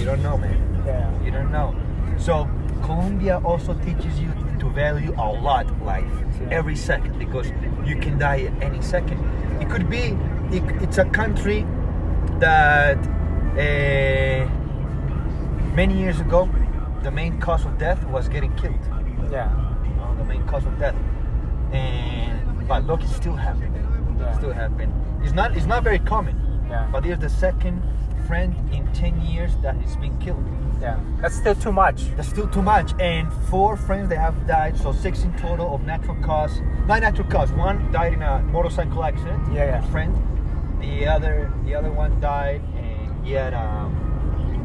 You don't know, man. Yeah. You don't know. So Colombia also teaches you to value a lot life, every second, because you can die at any second. It could be, it's a country that many years ago, the main cause of death was getting killed. Yeah. The main cause of death. But look, it's still happening. Yeah. Still happening. It's not very common. Yeah. But there's the second friend in 10 years that is being killed. Yeah. That's still too much. That's still too much. And 4 friends that have died, so 6 in total of natural cause. Not natural cause. One died in a motorcycle accident. Yeah. A friend. The other one died and he had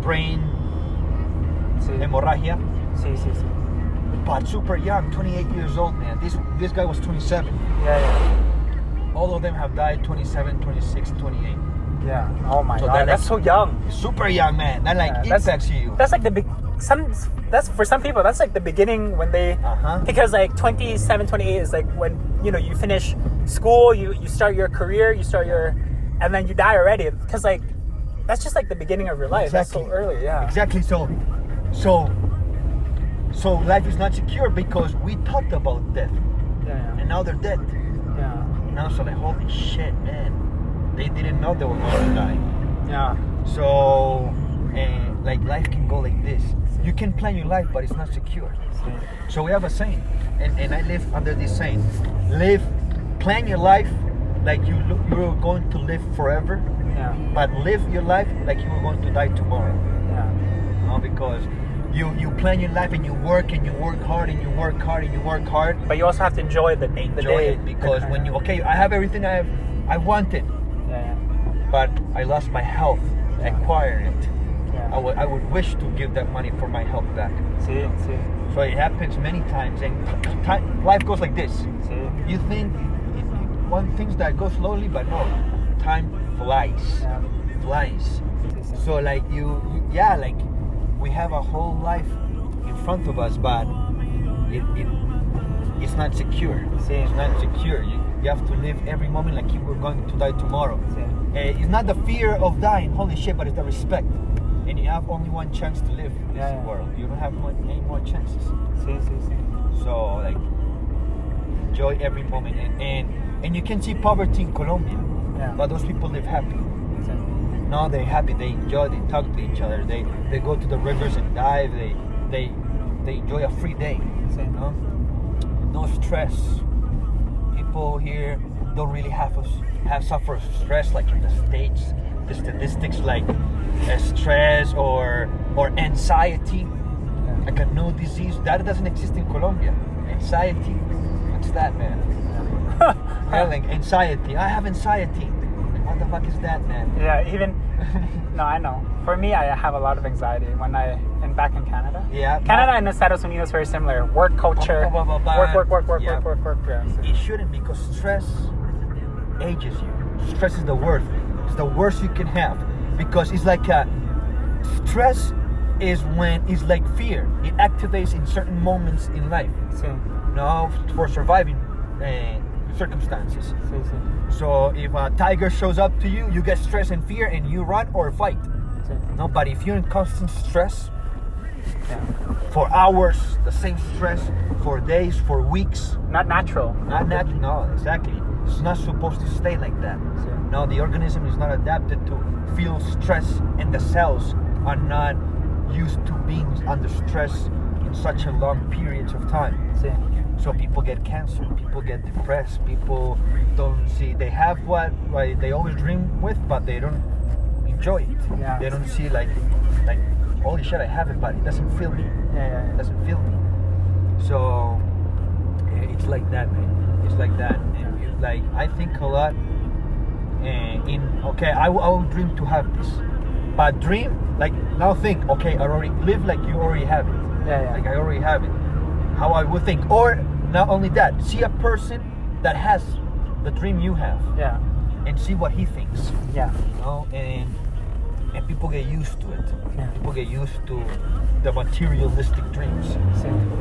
brain hemorrhagia. Sí. But super young, 28 years old, man. This guy was 27. Yeah. All of them have died 27, 26, 28. Yeah. Oh my So God. That's so young. Super young, man. That impacts you. That's like the big. That's for some people. That's like the beginning when they. Because like 27, 28 is like when you finish school, you start your career, and then you die already. Because like that's just like the beginning of your life. Exactly. That's so early. Yeah. Exactly. So life is not secure because we talked about death. Yeah. And now they're dead. Yeah. Now so like holy shit, man. They didn't know they were going to die. Yeah. So like life can go like this. You can plan your life, but it's not secure. So we have a saying, and I live under this saying: plan your life like you're going to live forever. Yeah. But live your life like you were going to die tomorrow. Yeah. Because you plan your life and you work hard and you work hard and you work hard. But you also have to enjoy the day. It because when I have everything I wanted. Yeah. But I lost my health acquiring it. Yeah. I would wish to give that money for my health back. See. So it happens many times, and life goes like this. See. You think one things that go slowly, but no, time flies. Yeah. Flies. So like like we have a whole life in front of us, but it's not secure. See. It's not secure. You have to live every moment like you were going to die tomorrow. It's not the fear of dying, holy shit, but it's the respect. And you have only one chance to live in this world. You don't have any more chances. See. So like enjoy every moment, and you can see poverty in Colombia, but those people live happy. No, they're happy. They enjoy. They talk to each other. They go to the rivers and dive. They enjoy a free day. No stress. People here don't really have suffer stress like in the States. The statistics like stress or anxiety, like a new disease that doesn't exist in Colombia. Anxiety, what's that, man? Like anxiety. I have anxiety. What the fuck is that, man? Yeah, no, I know. For me, I have a lot of anxiety when back in Canada. Yeah. Canada and Estados Unidos very similar. Work culture. Work. Yeah. It shouldn't, because stress ages you. Stress is the worst. It's the worst you can have, because it's like stress is when it's like fear. It activates in certain moments in life. No, for surviving circumstances. So if a tiger shows up to you, you get stress and fear, and you run or fight. No, but if you're in constant stress for hours, the same stress for days, for weeks, not natural. No, exactly. It's not supposed to stay like that. No, the organism is not adapted to feel stress, and the cells are not used to being under stress in such a long periods of time. So people get cancer, people get depressed, people don't see, they have what they always dream with, but they don't enjoy it. They don't see like holy shit, I have it, but it doesn't feel me. It doesn't feel me. So it's like that, man. It's like that. And like I think a lot I would dream to have this, but dream like now think, I already live like you already have it. Like I already have it. How I would think, or not only that, see a person that has the dream you have, and see what he thinks. And people get used to it. People get used to the materialistic dreams.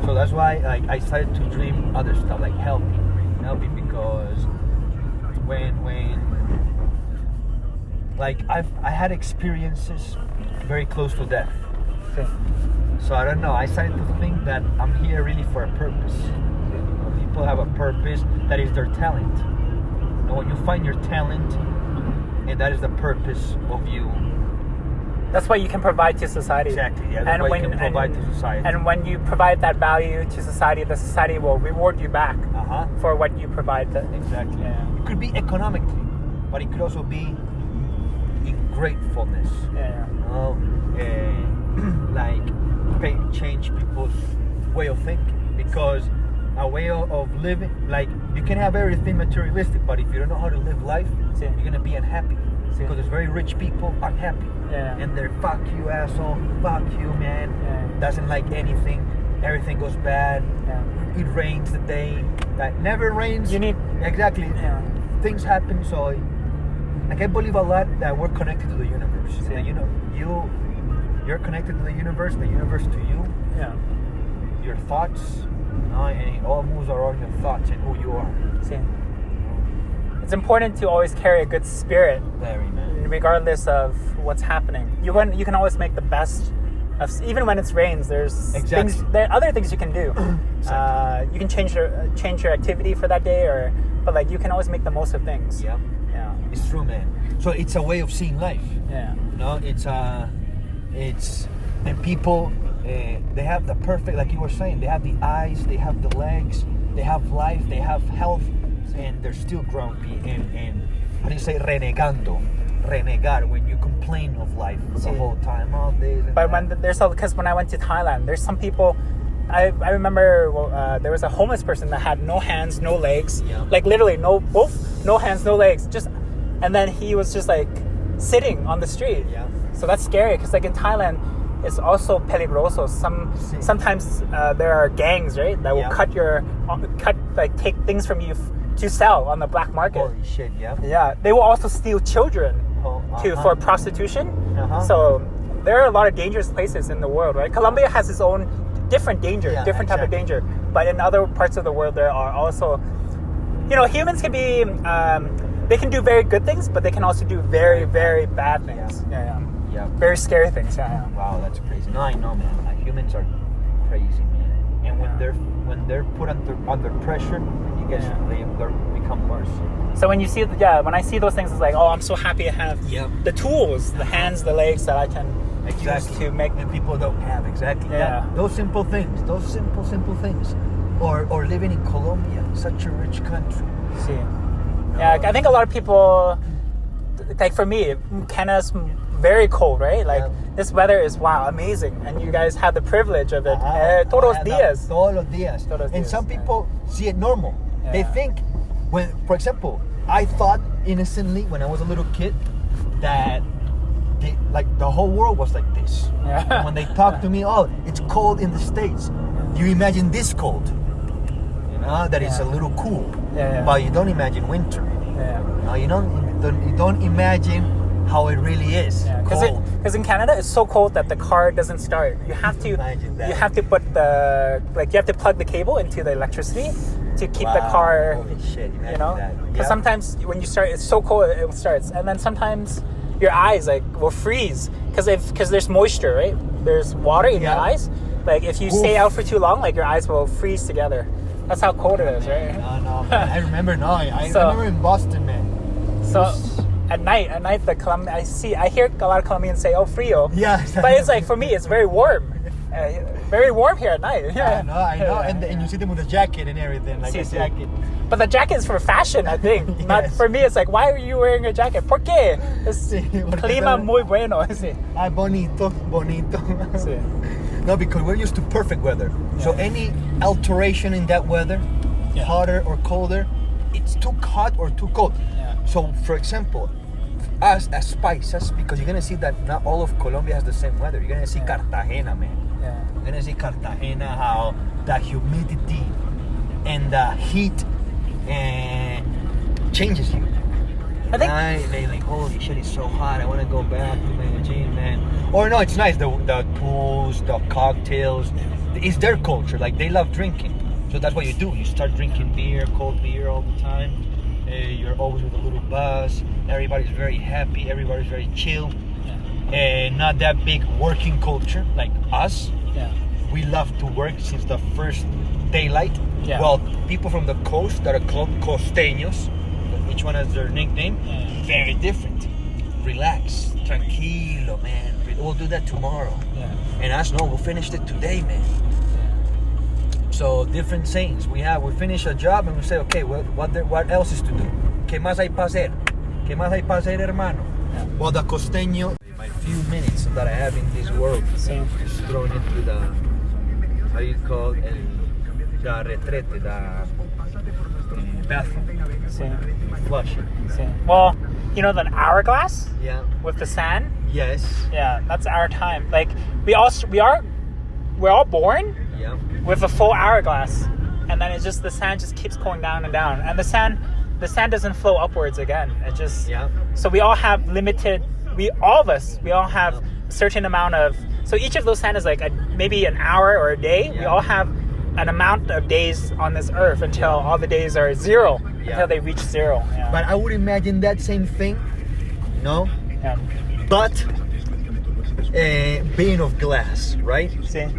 So that's why I started to dream other stuff, like helping because when like I had experiences very close to death. So I don't know. I started to think that I'm here really for a purpose. People have a purpose that is their talent. And when you find your talent, and that is the purpose of you. That's what you can provide to society. Exactly. Yeah. That's what you can provide to society. And when you provide that value to society, the society will reward you back for what you provide. Exactly. Yeah. It could be economically, but it could also be in gratefulness. Yeah. Like change people's way of thinking, because a way of living, like you can have everything materialistic, but if you don't know how to live life, you're gonna be unhappy. Because there's very rich people unhappy, and they're fuck you asshole, fuck you man, doesn't like anything, everything goes bad, it rains the day that never rains. You need things happen. So like I believe a lot that we're connected to the universe. That, you know, you're connected to the universe to you. Your thoughts, and it all moves around your thoughts and who you are. It's important to always carry a good spirit, regardless of what's happening. You can always make the best of, even when it rains. There's things, there are other things you can do. You can change your activity for that day, but like you can always make the most of things. Yeah, it's true, man. So it's a way of seeing life. And people, they have the perfect, like you were saying, they have the eyes, they have the legs, they have life, they have health, and they're still grumpy and how do you say renegar, when you complain of life the whole time, all days. But because when I went to Thailand, there's some people. I remember there was a homeless person that had no hands, no legs, like literally no hands, no legs, and then he was just like sitting on the street. So that's scary, because like in Thailand, it's also peligroso. Sometimes there are gangs, right, that will take things from you to sell on the black market. Holy shit, Yeah, they will also steal children for prostitution. So there are a lot of dangerous places in the world, right? Colombia has its own different danger, type of danger. But in other parts of the world, there are also, humans can be, they can do very good things, but they can also do very, very bad things. Very scary things. Wow, that's crazy. No, I know, man. Like, humans are crazy, man. And when they're put under pressure, they become worse. So when you see, when I see those things, it's like, oh, I'm so happy I have the tools, the hands, the legs that I can use to make. And people don't have those simple things. Those simple things. Or living in Colombia, such a rich country. I think a lot of people, like for me, Canada's very cold, right? Like this weather is amazing, and you guys have the privilege of it. Todos los días. And some people see it normal. They think, for example, I thought innocently when I was a little kid that the whole world was like this. And when they talk to me, it's cold in the States. You imagine this cold, that is a little cool, but you don't imagine winter. You don't imagine how it really is. Because in Canada it's so cold that the car doesn't start. You have to put you have to plug the cable into the electricity to keep the car. Holy shit, because sometimes when you start, it's so cold it starts, and then sometimes your eyes will freeze because there's moisture, right? There's water in your eyes. Like if you stay out for too long, your eyes will freeze together. That's how cold it is, right? No, man. I remember. I remember in Boston, man. So at night, I hear a lot of Colombians say, "Oh, frío." Yeah. But it's like, for me, it's very warm. Very warm here at night. I know. And you see them with a jacket and everything, a jacket. But the jacket is for fashion, I think. Not for me. It's like, why are you wearing a jacket? ¿Por qué? Es clima muy bueno. Bonito. No, because we're used to perfect weather. So any alteration in that weather, hotter or colder, it's too hot or too cold. So, for example, us as paisas, because you're gonna see that not all of Colombia has the same weather. You're gonna see Cartagena, man. You're gonna see Cartagena, how the humidity and the heat changes you. I think they like, holy shit, it's so hot. I want to go back to Medellin, man. Or no, it's nice. The pools, the cocktails. It's their culture. Like, they love drinking. So that's what you do. You start drinking beer, cold beer all the time. You're always with a little buzz. Everybody's very happy. Everybody's very chill. not that big working culture like us. Yeah. We love to work since the first daylight. Yeah. Well, people from the coast that are called costeños, each one has their nickname, very different. Relax, tranquilo, man. We'll do that tomorrow. Yeah. And us, no, we'll finish it today, man. So different sayings. We finish a job and we say, okay, what else is to do? ¿Qué más hay para hacer? ¿Qué más hay para hacer, hermano? Yeah. Well, the costeño, my few minutes that I have in this world, just thrown into the, how you call it, the retrete, the bathroom. Flush it. Well, you know the hourglass? Yeah. With the sand? Yes. Yeah, that's our time. Like we're all born with a full hourglass, and then it's just the sand just keeps going down and down, and the sand doesn't flow upwards again. It just so we all have limited. All of us have a certain amount of. So each of those sand is like maybe an hour or a day. We all have an amount of days on this earth until all the days are zero. Until they reach zero. Yeah. But I would imagine that same thing, no? Yeah. But being of glass, right?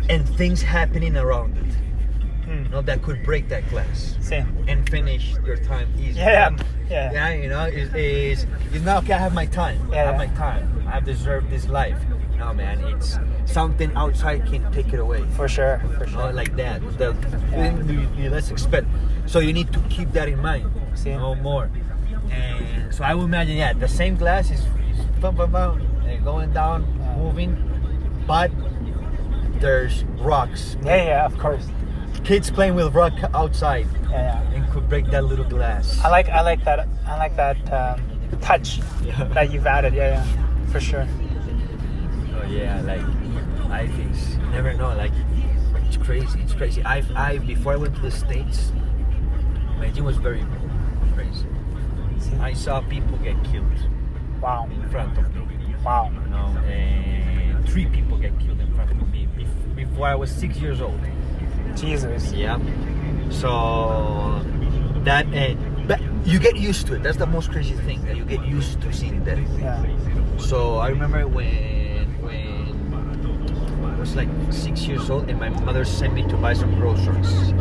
And things happening around it. That could break that glass and finish your time easy. Yeah, it's not okay. I have my time. I have my time. I have deserved this life. No, man, it's something outside can take it away. For sure. Not like that. Let's expect. So you need to keep that in mind. No more. And so I would imagine, the same glass is going down, moving, but there's rocks. Yeah, of course. Kids playing with rock outside. Yeah. And could break that little glass. I like that. I like that touch that you've added. Yeah, for sure. Oh yeah, like I think you never know. Like it's crazy. I before I went to the States, my gym was very crazy. I saw people get killed. Wow. In front of me. Wow. And 3 people get killed in front of me before I was 6 years old. Jesus. Yeah. So that but you get used to it. That's the most crazy thing, that you get used to seeing death. Yeah. So I remember when I was like 6 years old, and my mother sent me to buy some groceries.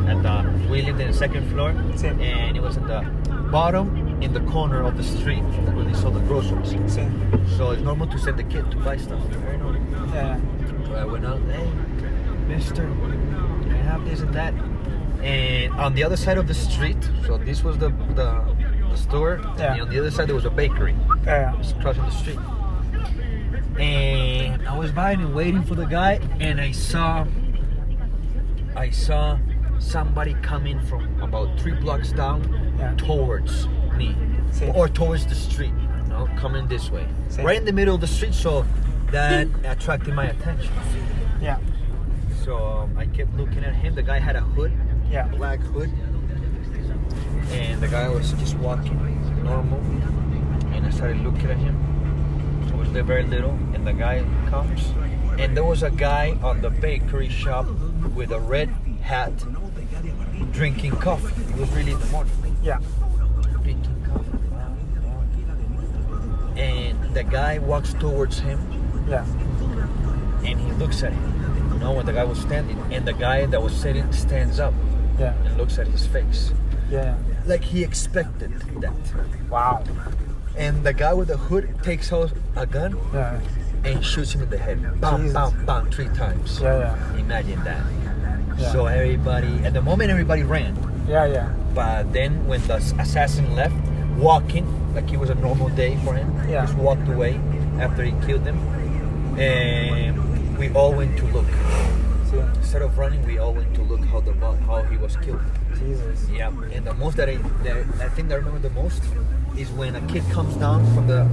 We lived in the second floor, and it was at the bottom in the corner of the street where they sold the groceries. So it's normal to send the kid to buy stuff. Very normal. Yeah. So I went out, hey, mister, I have this and that. And on the other side of the street, so this was the store, and on the other side there was a bakery. Just crossing the street. And I was buying and waiting for the guy, and I saw somebody coming from about 3 blocks down towards me, or towards the street, coming this way, right in the middle of the street. So that attracted my attention. Yeah. So I kept looking at him. The guy had a hood, black hood, and the guy was just walking normal. And I started looking at him. I was there very little, and the guy comes, and there was a guy on the bakery shop with a red hat, drinking coffee. It was really in the morning. Yeah. Drinking coffee. And the guy walks towards him. Yeah. And he looks at him. When the guy was standing, and the guy that was sitting stands up. And looks at his face. Yeah. Like he expected that. Wow. And the guy with the hood takes out a gun and shoots him in the head. Bam, bam, bam, 3 times. Imagine that. So at the moment everybody ran. But then when the assassin left, walking, like it was a normal day for him, he just walked away after he killed him. And we all went to look. Instead of running, we all went to look how he was killed. Jesus. Yeah. And the most that I think I remember the most is when a kid comes down from the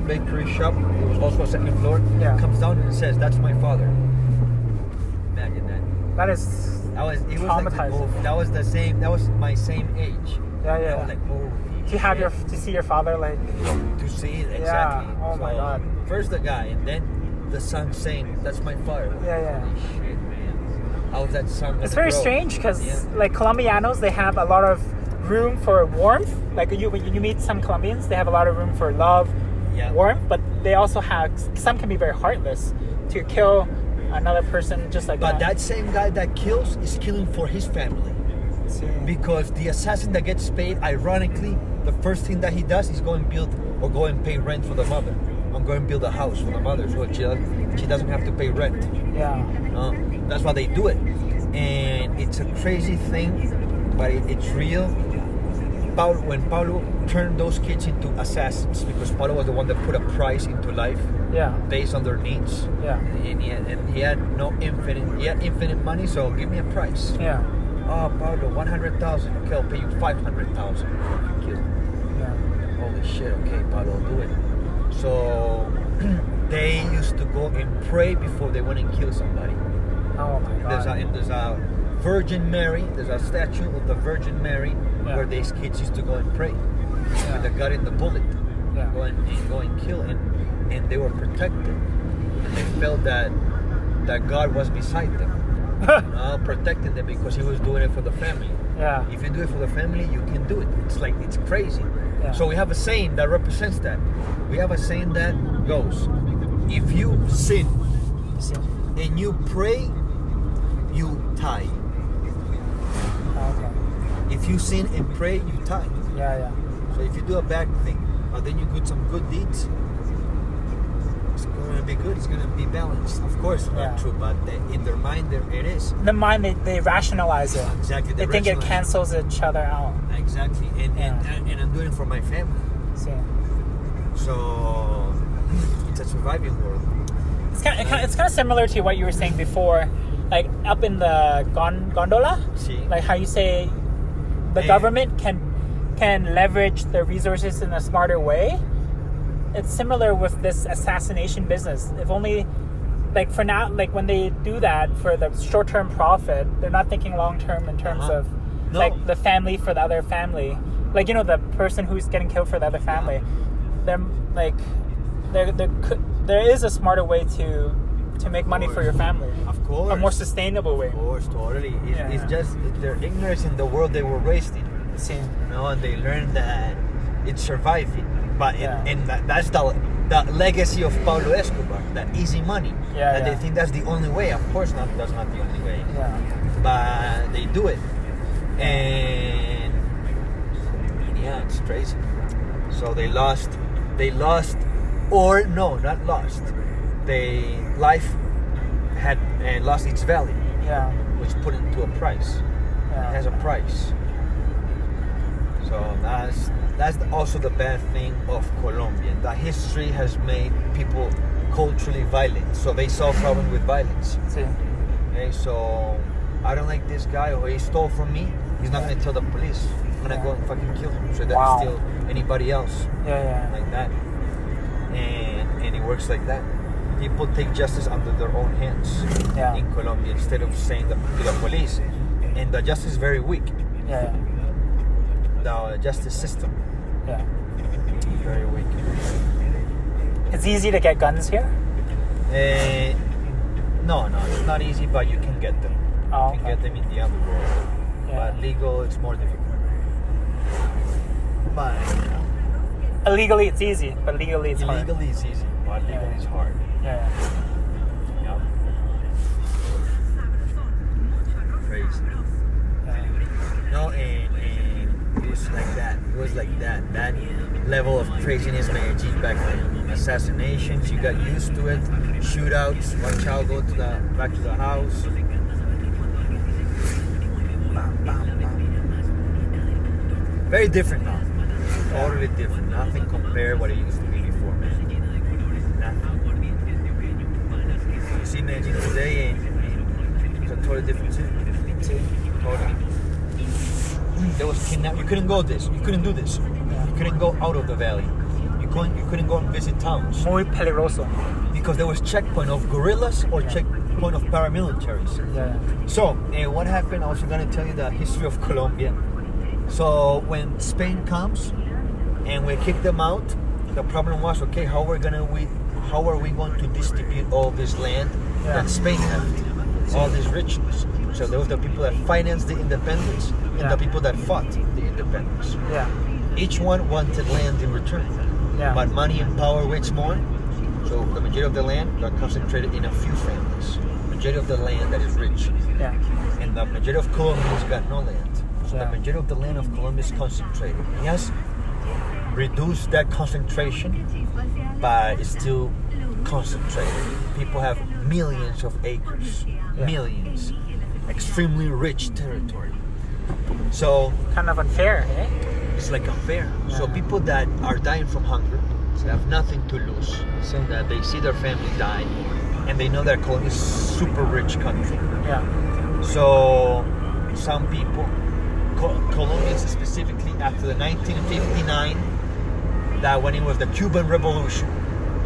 bakery shop. It was also a second floor. Comes down and says, "That's my father." Imagine that. That is. It was traumatizing. That was the same. That was my same age. I was like, oh. To see your father like. To see it exactly. Oh my God. First the guy, and then the son saying, "That's my father." Holy shit, man. How's that son? It's very strange because like Colombianos, they have a lot of room for warmth. Like when you meet some Colombians, they have a lot of room for love, warmth, but they also have, some can be very heartless to kill another person just like that. But that same guy that kills is killing for his family. Because the assassin that gets paid, ironically, the first thing that he does is go and pay rent for the mother. I'm going to build a house for the mother so she doesn't have to pay rent. That's why they do it. And it's a crazy thing, but it's real. When Paulo turned those kids into assassins, because Paulo was the one that put a price into life based on their needs. And he had infinite money, so give me a price. Oh, Paulo, 100,000. Okay, I'll pay you 500,000. Holy shit, okay, Paulo, I'll do it. So they used to go and pray before they went and kill somebody. Oh my God. There's a Virgin Mary, there's a statue of the Virgin Mary where these kids used to go and pray with the gun and the bullet. Go and kill, and they were protected. And they felt that God was beside them. Protecting them because he was doing it for the family. If you do it for the family, you can do it. It's crazy. So we have a saying that represents that. We have a saying that goes, if you sin and you pray, you die. If you sin and pray, you die. So if you do a bad thing, but then you do some good deeds, it's going to be good. It's going to be balanced. Of course, not true, but in their mind, it is. In the mind, they rationalize it. Exactly. They think it cancels each other out. Exactly. And I'm doing it for my family. So it's a surviving world. It's kind of similar to what you were saying before, like up in the gondola. Like how you say the government can leverage the resources in a smarter way. It's similar with this assassination business. If only, like for now, like when they do that for the short-term profit, they're not thinking long-term in terms of like the family for the other family. Like, you know, the person who's getting killed for the other family. There is a smarter way to make money for your family. Of course. A more sustainable way. Of course, totally. It's just their ignorance in the world they were raised in. And they learned that it's surviving. But and that's the legacy of Pablo Escobar, that easy money. They think that's the only way. Of course not, that's not the only way. But they do it. And it's crazy. So they lost, or no, not lost. Life had lost its value. Which put it to a price. It has a price. So that's also the bad thing of Colombia. The history has made people culturally violent. So they solve problems with violence. Okay, so I don't like this guy, or he stole from me. He's not going to tell the police. I'm going to go and fucking kill him so they don't steal anybody else. Like that. And it works like that. People take justice under their own hands in Colombia instead of saying to the police. And the justice is very weak. The justice system. Very weak. It's easy to get guns here? No, it's not easy, but you can get them. You can get them in the underworld. But legal, it's more difficult. But illegally, it's easy, but legally, it's hard. Illegally, it's easy, but legally, it's hard. Crazy. No, and it was like that. It was like that. That level of craziness Medellin back then. Assassinations, you got used to it. Shootouts. One child go back to the house. Bam, bam, bam. Very different now. Totally different. Nothing compared what it used to be before. Nothing. You see Medellin today, and it's a totally different city. Totally. There was kidnapping. You couldn't go this. You couldn't do this. You couldn't go out of the valley. You couldn't go and visit towns. Muy peligroso. Because there was checkpoint of guerrillas or checkpoint of paramilitaries. So what happened? I was going to tell you the history of Colombia. So when Spain comes and we kick them out, the problem was, okay, how are we going to distribute all this land that Spain had, all this richness? So there was the people that financed the independence and the people that fought the independence. Each one wanted land in return. but money and power weighs more. So the majority of the land are concentrated in a few families. Majority of the land that is rich. Yeah. And the majority of Colombians got no land. So the majority of the land of Colombia is concentrated. Yes, reduce that concentration, but it's still concentrated. People have millions of acres, millions, extremely rich territory. So kind of unfair, eh? It's like unfair. So people that are dying from hunger, they have nothing to lose. So that they see their family die, and they know that Colombia is a super rich country. Yeah. So some people, Colombians specifically, after the 1959, that when it was the Cuban Revolution,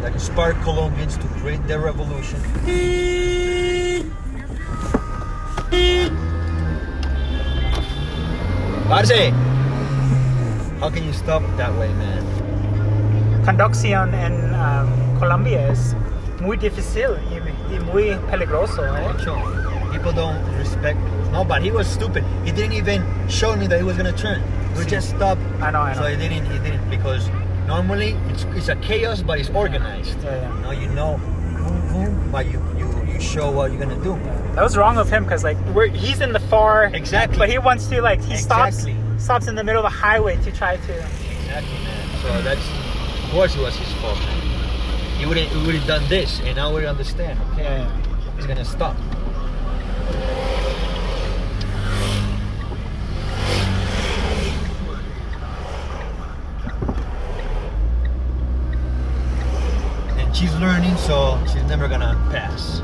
that inspired Colombians to create their revolution. Parce, how can you stop that way, man? Conducción en Colombia es muy difícil y muy peligroso, eh? People don't respect. No, but he was stupid. He didn't even show me that he was gonna turn. He just stopped. I know. So he didn't because normally it's a chaos, but it's organized. Yeah. Now you know, boom, but you show what you're gonna do. That was wrong of him because he's in the far. Exactly. But he wants to exactly. stops in the middle of the highway to try to. Exactly, man. So of course it was his fault, man. He would have done this, and now we understand. Okay. Yeah. He's gonna stop. She's learning, so she's never gonna pass.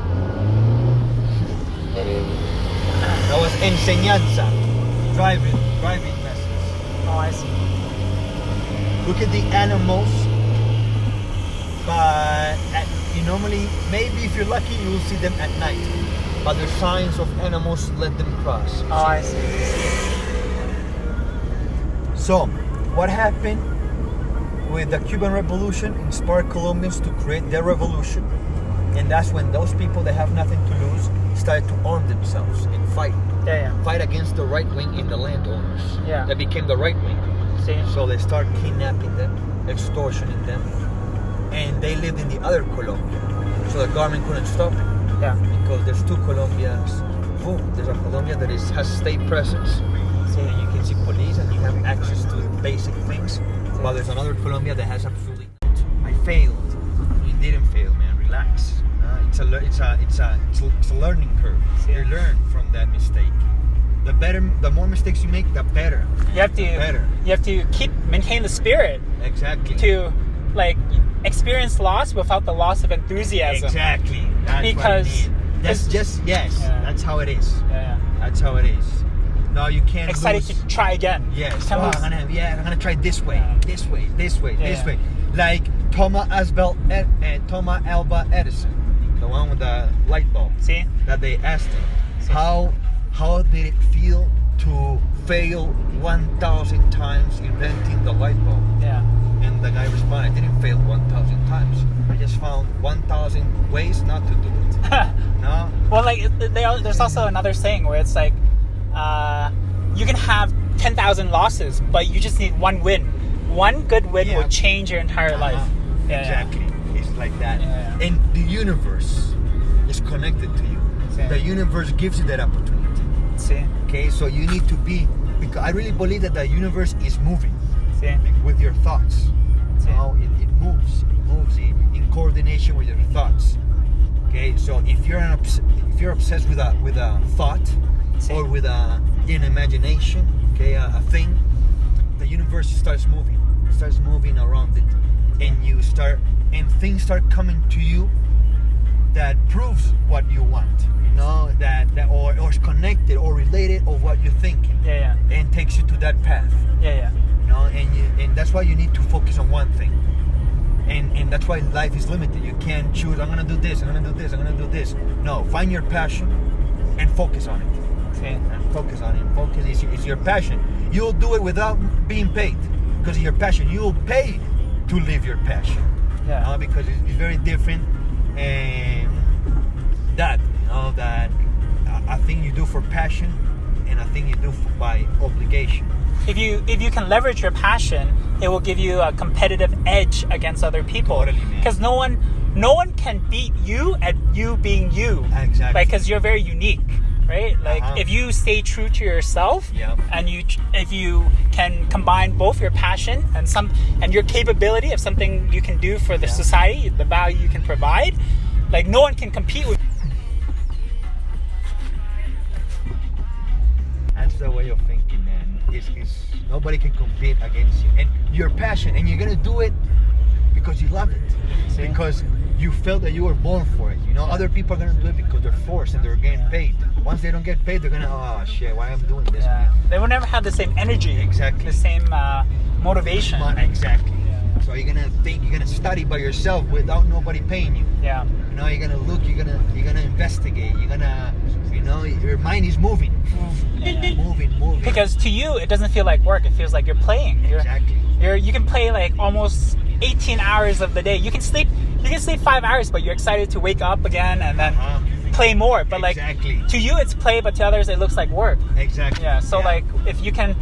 That was enseñanza, driving lessons. Oh, I see. Look at the animals, but normally, maybe if you're lucky, you will see them at night. But the signs of animals let them cross. Oh, I see. So, what happened? With the Cuban Revolution, inspired Colombians to create their revolution, and that's when those people that have nothing to lose started to arm themselves and fight. Fight against the right wing and the landowners. Yeah. That became the right wing. See? So they start kidnapping them, extortioning them, and they lived in the other Colombia. So the government couldn't stop it. Yeah. Because there's two Colombias. Boom. There's a Colombia that has state presence. So you can see police and you have access to basic things. But there's another Colombia that has absolutely. I failed. You didn't fail, man. Relax. It's a learning curve. You learn from that mistake. The more mistakes you make, the better. You have to maintain the spirit. Exactly. To experience loss without the loss of enthusiasm. Exactly. That's That's how it is. Yeah. That's how it is. No, you can't. Excited to try again. Yes. I'm gonna try this way, this way. Like Thomas Alva Edison, the one with the light bulb. See? That they asked him, how did it feel to fail 1,000 times inventing the light bulb? Yeah. And the guy responded, I didn't fail 1,000 times. I just found 1,000 ways not to do it. No. Well, there's also another saying where it's you can have 10,000 losses, but you just need one win. One good win will change your entire life. Exactly. It's like that. And the universe is connected to you. The universe gives you that opportunity. See? Okay, so you need to be, because I really believe that the universe is moving. See? With your thoughts. It moves. It moves in coordination with your thoughts. Okay, so if you're obsessed with a thought, or with an imagination, okay, a thing, the universe starts moving around it, and things start coming to you that proves what you want, that or is connected or related of what you're thinking, and takes you to that path, and that's why you need to focus on one thing, and that's why life is limited. You can't choose. I'm gonna do this. I'm gonna do this. I'm gonna do this. No, find your passion and focus on it. And focus on it. Focus is your passion. You'll do it without being paid because of your passion. You'll pay to live your passion. Because it's very different. And that a thing you do for passion and a thing you do by obligation. If you can leverage your passion it will give you a competitive edge against other people. Totally, man. Because no one can beat you at you being you. Exactly. Like, because you're very unique, right? Like, if you stay true to yourself, and if you can combine both your passion and your capability of something you can do for the society, the value you can provide, like, no one can compete with. That's the way of thinking, man. Is nobody can compete against you, and your passion, and you're gonna do it because you love it, because you felt that you were born for it. You know, other people are gonna do it because they're forced and they're getting paid. Once they don't get paid, they're gonna, oh shit, why I'm doing this? Man? They will never have the same energy, exactly, the same motivation. Exactly. So you're gonna study by yourself without nobody paying you. Yeah. You know, you're gonna look, you're gonna investigate, your mind is moving. Moving. Because to you, it doesn't feel like work. It feels like you're playing. Exactly. You can play like almost 18 hours of the day. You can sleep 5 hours, but you're excited to wake up again and then play more. But like, to you, it's play, but to others, it looks like work. Exactly. Yeah. So like, if you can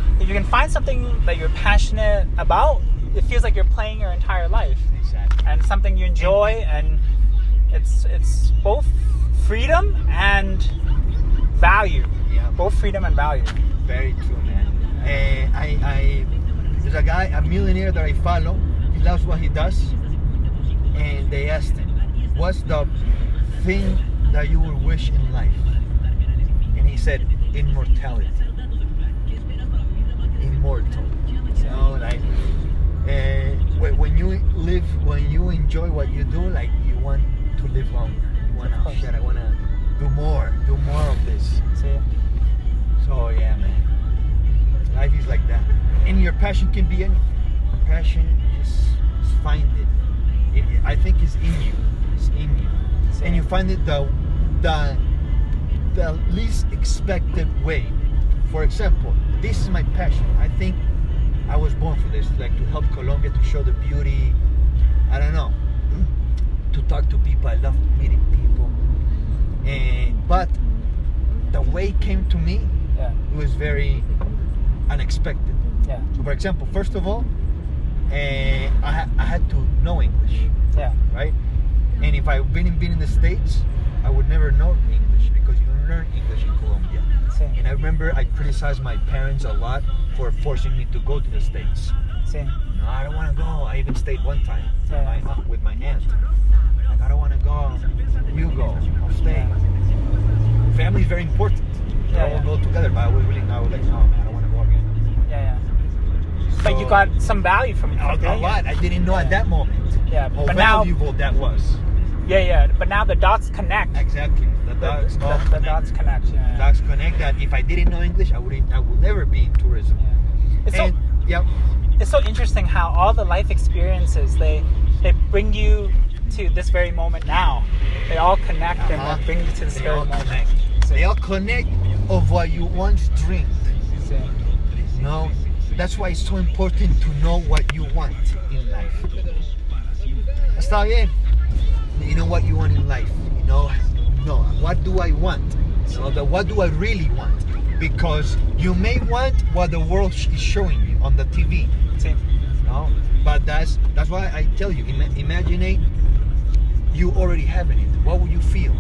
find something that you're passionate about, it feels like you're playing your entire life. Exactly. And something you enjoy, and it's both freedom and value. Yeah. Both freedom and value. Very true, man. There's a guy, a millionaire that I follow. He loves what he does, and they asked him, "What's the thing that you would wish in life?" And he said, "Immortality." Immortal. So like, when you enjoy what you do, like, you want to live longer. You want, oh shit, I want to do more of this. See? So yeah, man, life is like that, and your passion can be anything. Passion, just find it. I think it's in you. It's in you, and you find it the least expected way. For example, this is my passion. I think I was born for this, like to help Colombia, to show the beauty. I don't know, to talk to people. I love meeting people, but the way it came to me, it was very unexpected. Yeah. So, for example, first of all, I had to know English. Yeah. Right. And if I've been in the States, I would never know English, because you don't learn English in Colombia. Same. And I remember I criticized my parents a lot for forcing me to go to the States. Same. No, I don't want to go. I even stayed one time with my aunt. Like, I don't want to go. You go. I'll stay. Family is very important. We all go together. But I was like, no, man, I don't want to go again. Yeah. So, but you got some value from it. A lot. I didn't know at that moment. Yeah. How but valuable that was. Yeah. But now the dots connect. Exactly. The dots connect. The dots connect. Yeah. Dots connect. That if I didn't know English, I would never be in tourism. Yeah. It's so interesting how all the life experiences they bring you to this very moment now. They all connect and bring you to this very moment. Connect. They all connect of what you once dreamed. You know, that's why it's so important to know what you want in life. Está bien. You know what you want in life. You know, what do I want? What do I really want? Because you may want what the world is showing you on the TV. No, but that's why I tell you, imagine you already having it. What would you feel?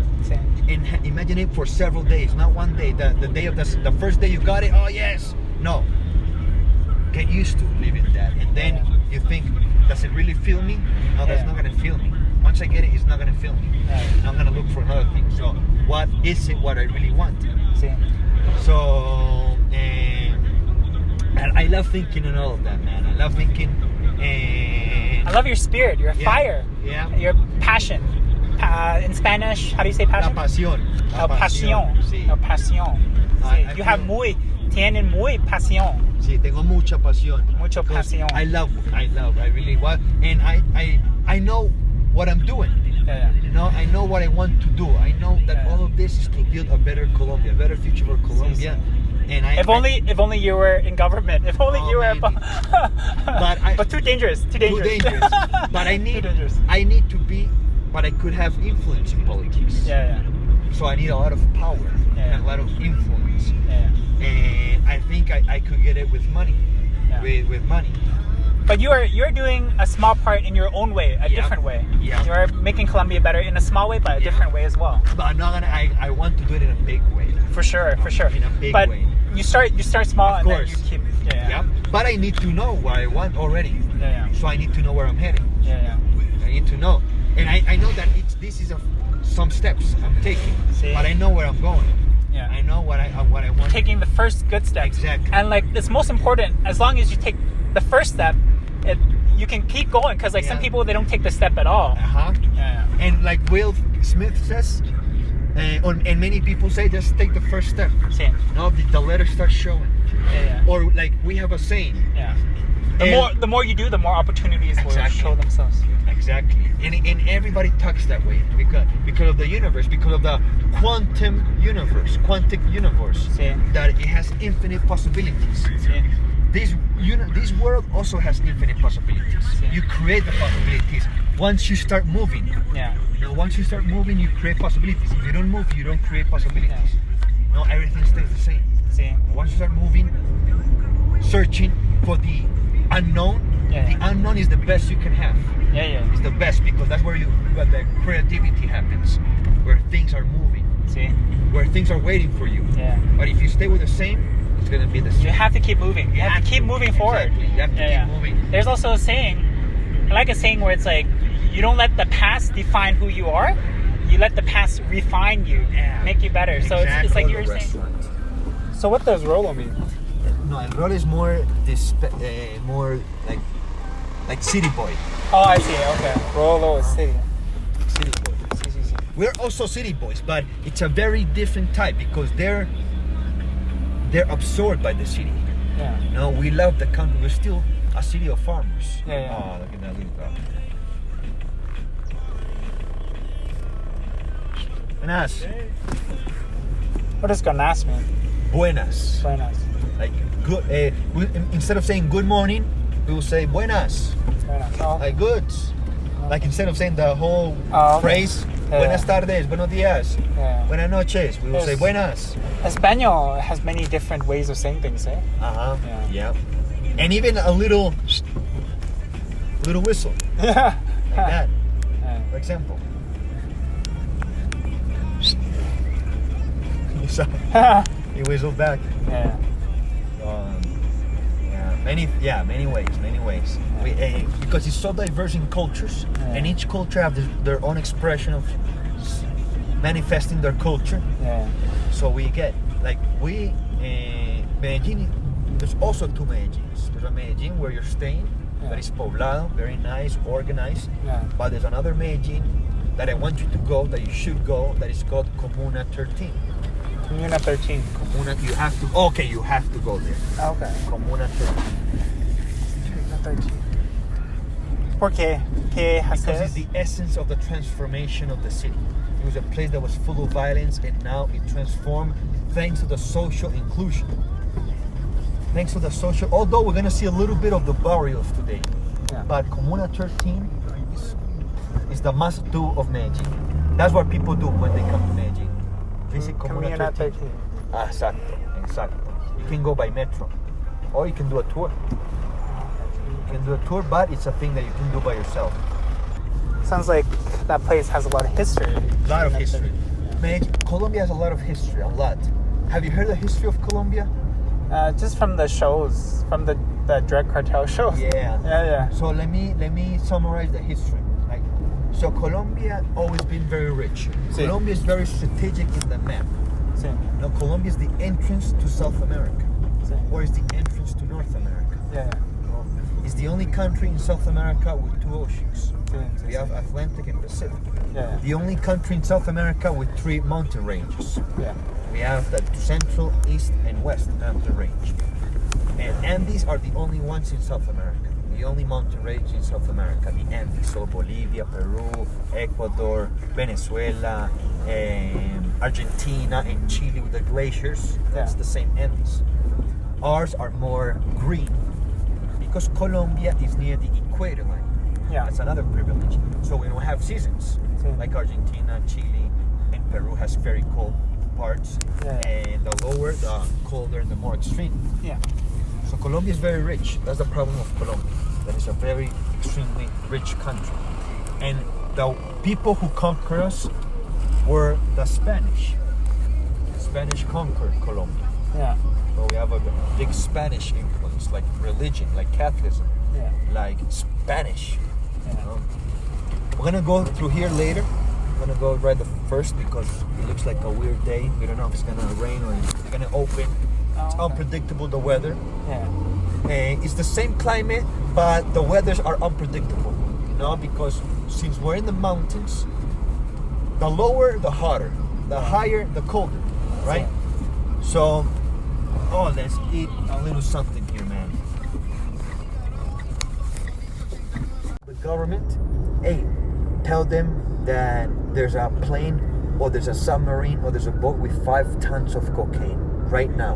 And imagine it for several days, not one day. The day of the first day you got it. Oh yes, no. Get used to living that, and then you think, does it really feel me? No, that's not gonna feel me. Once I get it, it's not gonna feel me. I'm gonna look for another thing. So, what is it? What I really want? So, and I love thinking and all of that, man. I love thinking, and I love your spirit, your fire, your passion. In Spanish, how do you say passion? La pasión. La pasión. Sí. La pasión. Sí. You have tienen muy pasión. Sí, tengo mucha pasión. Mucha pasión. I really want, and I know what I'm doing. You know, I know what I want to do. I know that all of this is to build a better Colombia, a better future for Colombia. And if only you were in government. If only you were. But too dangerous. Too dangerous. But I need to be. But I could have influence in politics. So I need a lot of power, and a lot of influence. And I think I could get it with money. With money. But you're doing a small part in your own way, a different way. Yeah. You're making Colombia better in a small way, but a different way as well. But I'm not gonna. I want to do it in a big way. For sure. In a big way. You start small, and then you keep. Yeah. But I need to know what I want already. Yeah. So I need to know where I'm heading. Yeah. I need to know, and I know that this is some steps I'm taking, but I know where I'm going. Yeah. I know what I want. Taking the first good steps. Exactly. And like it's most important. As long as you take the first step, you can keep going. Because like some people, they don't take the step at all. Yeah. And like Will Smith says, and many people say, just take the first step. Same. No, the letter starts showing. Yeah. Or like we have a saying. Yeah. The more you do, the more opportunities will show themselves. Exactly. And everybody talks that way because of the universe, because of the quantic universe, that it has infinite possibilities. This world also has infinite possibilities. You create the possibilities once you start moving. Yeah. Once you start moving, you create possibilities. If you don't move, you don't create possibilities. No, everything stays the same. Once you start moving, searching for the unknown, the unknown is the best you can have. It's the best because that's where the creativity happens, where things are moving, where things are waiting for you. But if you stay with the same, it's gonna be the same. You have to keep moving. You have to keep moving forward. Exactly. You have to keep moving. There's also a saying, I like a saying where it's like, you don't let the past define who you are. You let the past refine you, make you better. So it's like you were saying. So what does Rolo mean? No, el Rolo is more like city boy. Oh, I see. Okay, Rolo is city. City boy. We're also city boys, but it's a very different type because they're absorbed by the city. No, we love the country. We're still a city of farmers. Oh, look at that little dog. Buenas. What does ganas mean? Buenas. Buenas. Like good. Instead of saying good morning, we will say buenas. Like good. Like instead of saying the whole phrase, buenas tardes, buenos días, buenas noches, we will say buenas. Espanol has many different ways of saying things, eh? Yeah. And even a little whistle. Like that. For example. You whistle back. Many ways. Because it's so diverse in cultures, and each culture have their own expression of manifesting their culture. So we get Medellin. There's also two Medellins. There's a Medellin where you're staying, that is poblado, very nice, organized. But there's another Medellin that I want you to go, that you should go, that is called Comuna 13. Comuna 13. You have to. Okay, you have to go there. Okay. Comuna 13. Comuna 13. ¿Por qué? Because it's the essence of the transformation of the city. It was a place that was full of violence, and now it transformed thanks to the social inclusion. Thanks to the social. Although we're gonna see a little bit of the barrios today, but Comuna 13 is the must-do of Medellin. That's what people do when they come to Medellin. Visit Comuna 13. Exacto. You can go by metro, or you can do a tour. But it's a thing that you can do by yourself. Sounds like that place has a lot of history. A lot of history. Colombia has a lot of history. A lot. Have you heard the history of Colombia? Just from the shows, from the drug cartel shows. Yeah. So let me summarize the history. So Colombia always been very rich. Colombia is very strategic in the map. Now Colombia is the entrance to South America, or is the entrance to North America. It's the only country in South America with two oceans. We have Atlantic and Pacific. The only country in South America with three mountain ranges. We have the Central, East, and West mountain range. And Andes are the only ones in South America. The only mountain range in South America, the Andes. So Bolivia, Peru, Ecuador, Venezuela, Argentina, and Chile with the glaciers. That's the same Andes. Ours are more green because Colombia is near the equator line. That's another privilege. So we don't have seasons like Argentina, Chile, and Peru has very cold parts, and the lower, the colder, and the more extreme. So Colombia is very rich. That's the problem of Colombia. that is a very extremely rich country. And the people who conquered us were the Spanish. The Spanish conquered Colombia. Yeah. So we have a big Spanish influence, like religion, like Catholicism, like Spanish. Yeah. You know? We're gonna go through here later. We're gonna go right the first because it looks like a weird day. We don't know if it's gonna rain or it's gonna open. It's unpredictable, the weather. Yeah. And it's the same climate, but the weathers are unpredictable. You know, because since we're in the mountains, the lower the hotter, the higher the colder, right? So, let's eat a little something here, man. The government, tell them that there's a plane or there's a submarine or there's a boat with 5 tons of cocaine right now.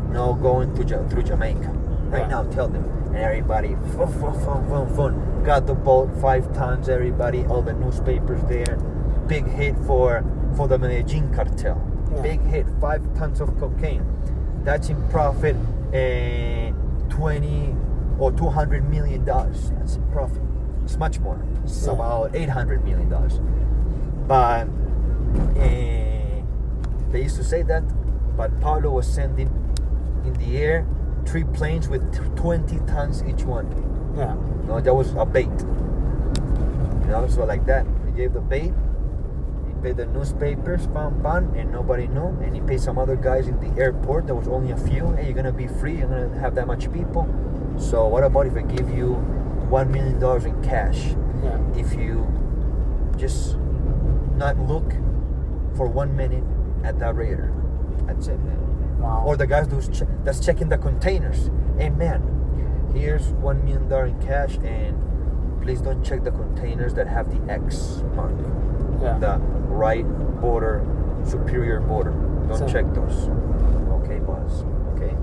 No going through Jamaica. Right now, tell them. And everybody, fun. Got the boat, 5 tons, everybody, all the newspapers there. Big hit for the Medellin cartel. Yeah. Big hit, 5 tons of cocaine. That's in profit, 20 or $200 million. That's in profit. It's much more. It's about $800 million. But they used to say that, but Pablo was sending in the air 3 planes with 20 tons each one. Yeah. No, that was a bait. You know, so like that. He gave the bait, he paid the newspapers, and nobody knew. And he paid some other guys in the airport. There was only a few. Hey, you're gonna be free, you're gonna have that much people. So what about if I give you $1 million in cash? Yeah. If you just not look for 1 minute at that radar. That's it, man. Wow. Or the guys that's checking the containers. Hey, man, here's $1 million in cash, and please don't check the containers that have the X mark. Yeah. The right border, superior border. Don't check those. Okay, boss. Okay.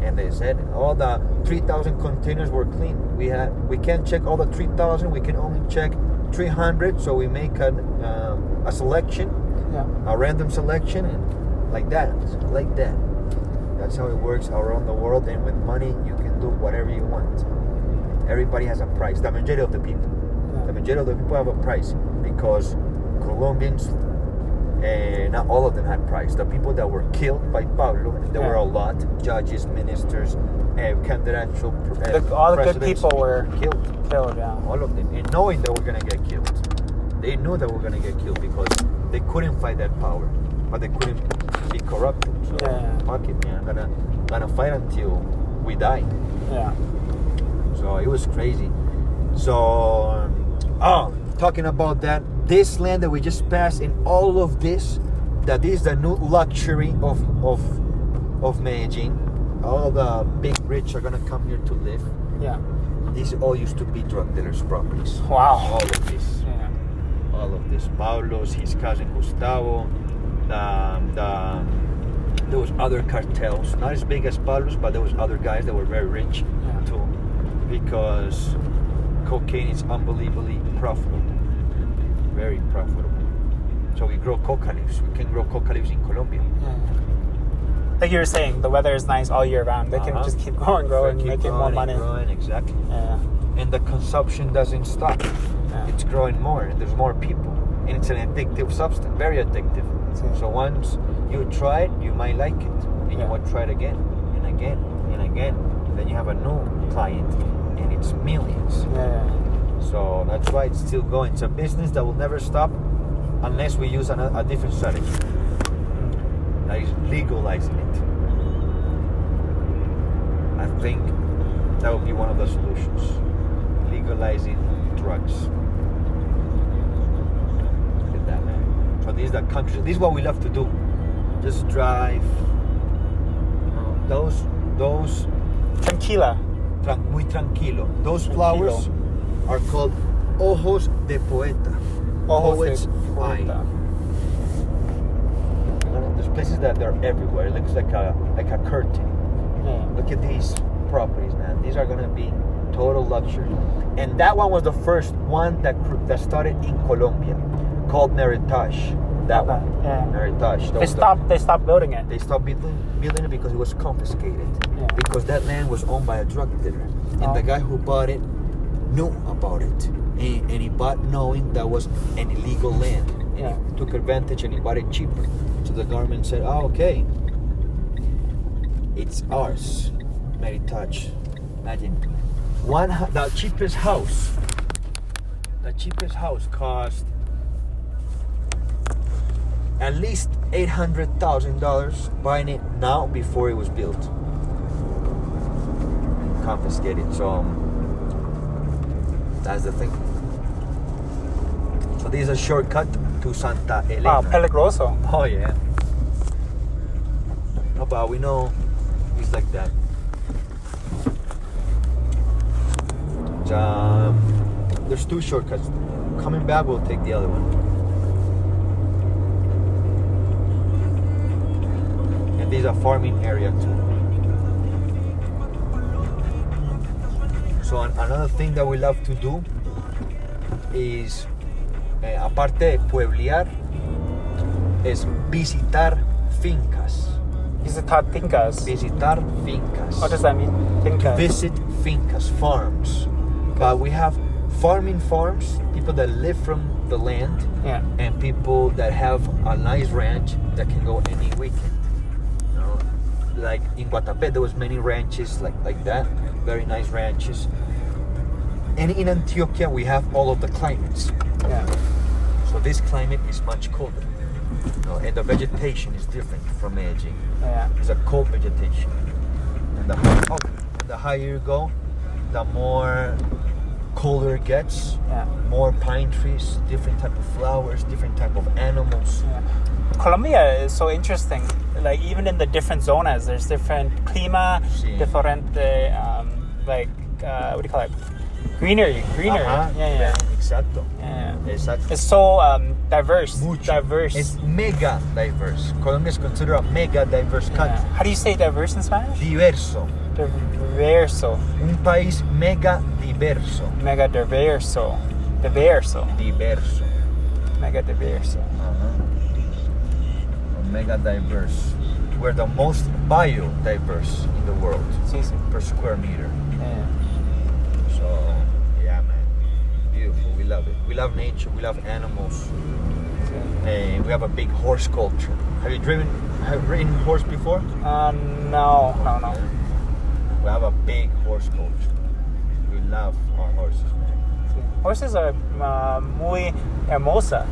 And they said all the 3,000 containers were clean. We can't check all the 3,000. We can only check 300. So we make a selection, a random selection, and like that. That's how it works around the world. And with money, you can do whatever you want. Everybody has a price. The majority of the people have a price because Colombians, not all of them had price. The people that were killed by Pablo, there were a lot. Judges, ministers, candidates, all the good people were killed. All of them, and knowing they were gonna get killed. They knew they were gonna get killed because they couldn't fight that power, but they couldn't be corrupted. So fuck it, man. I'm gonna fight until we die. Yeah. So it was crazy. So, talking about that, this land that we just passed, and all of this, that is the new luxury of Medellin. All the big rich are gonna come here to live. Yeah. These all used to be drug dealers' properties. Wow. All of this. Yeah. All of this. Pablo's, his cousin Gustavo, there was other cartels, not as big as Pablo's, but there was other guys that were very rich too, because cocaine is unbelievably profitable, very profitable. So we grow coca leaves. We can grow coca leaves in Colombia. Like you were saying, the weather is nice all year round. They can just keep growing, making more money. Exactly. Yeah. And the consumption doesn't stop. Yeah. It's growing more, and there's more people, and it's an addictive substance, very addictive. So once you try it, you might like it, and you want to try it again and again and again. Then you have a new client, and it's millions. Yeah. So that's why it's still going. It's a business that will never stop unless we use a different strategy, that is legalizing it. I think that would be one of the solutions. Legalizing drugs. Look at that, man. So these are the countries. This is what we love to do. Just drive. Those. Tranquila. Muy tranquilo. Those flowers are called ojos de poeta. Poet's eye. There's places that they're everywhere. It looks like a curtain. Yeah. Look at these properties, man. These are gonna be total luxury. And that one was the first one that started in Colombia, called Meritage. That one. Yeah. Heritage. They stopped building it. They stopped building it because it was confiscated. Yeah. Because that land was owned by a drug dealer. And the guy who bought it knew about it. And he bought knowing that was an illegal land. And he took advantage and he bought it cheaper. So the government said, oh, okay. It's ours. Heritage. Imagine. The cheapest house cost at least $800,000 buying it now before it was built. Confiscated. So that's the thing. So this is a shortcut to Santa Elena. Wow, peligroso. Oh yeah. No, but we know it's like that. There's two shortcuts. Coming back, we'll take the other one. And this is a farming area too. So another thing that we love to do is, aparte de pueblear, es visitar fincas. Visitar fincas. Visitar fincas. What does that mean? Fincas. Visit fincas, farms. But we have farming farms, people that live from the land, and people that have a nice ranch that can go any weekend. You know, like in Guatapé, there was many ranches like that, very nice ranches. And in Antioquia, we have all of the climates. Yeah. So this climate is much colder. You know, and the vegetation is different from Medellin. Yeah. It's a cold vegetation. And the higher you go, the more colder it gets. Yeah. More pine trees, different type of flowers, different type of animals. Yeah. Colombia is so interesting. Like even in the different zonas, there's different clima, different what do you call it? Greenery. Yeah. Exacto. Yeah. Exacto. It's so diverse. Mucho. Diverse. It's mega diverse. Colombia is considered a mega diverse country. How do you say diverse in Spanish? Diverso. Diverso. Un país mega diverso. Mega diverso. Diverso. Mega diverso. Mega diverse. We're the most biodiverse in the world per square meter. Yeah. So, yeah, man. Beautiful. We love it. We love nature. We love animals. And we have a big horse culture. Have you ridden horse before? No. We have a big horse culture. We love our horses, man. Horses are muy hermosa.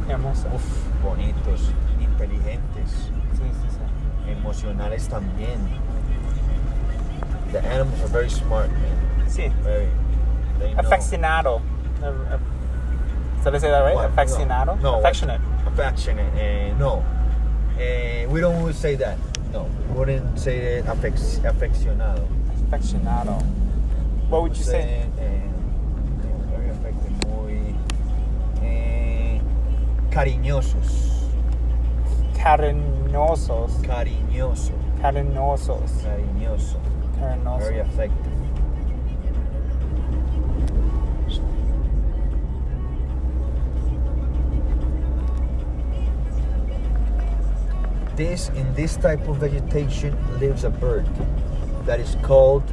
Uf, bonitos, inteligentes, emocionales también. The animals are very smart, man. Sí. Very. They know. Affeccionado. Did I say that right? What? Affeccionado? No. Affectionate. Affectionate. No. We don't say that. No. We wouldn't say affeccionado. Affeccionado. What would you say? Very affected. Muy cariñosos. Cariñosos. Cariñoso. Very affected. In this type of vegetation lives a bird that is called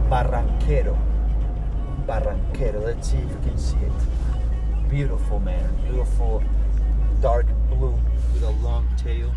barranquero. Let's see if you can see it. Beautiful, man. Beautiful dark blue with a long tail.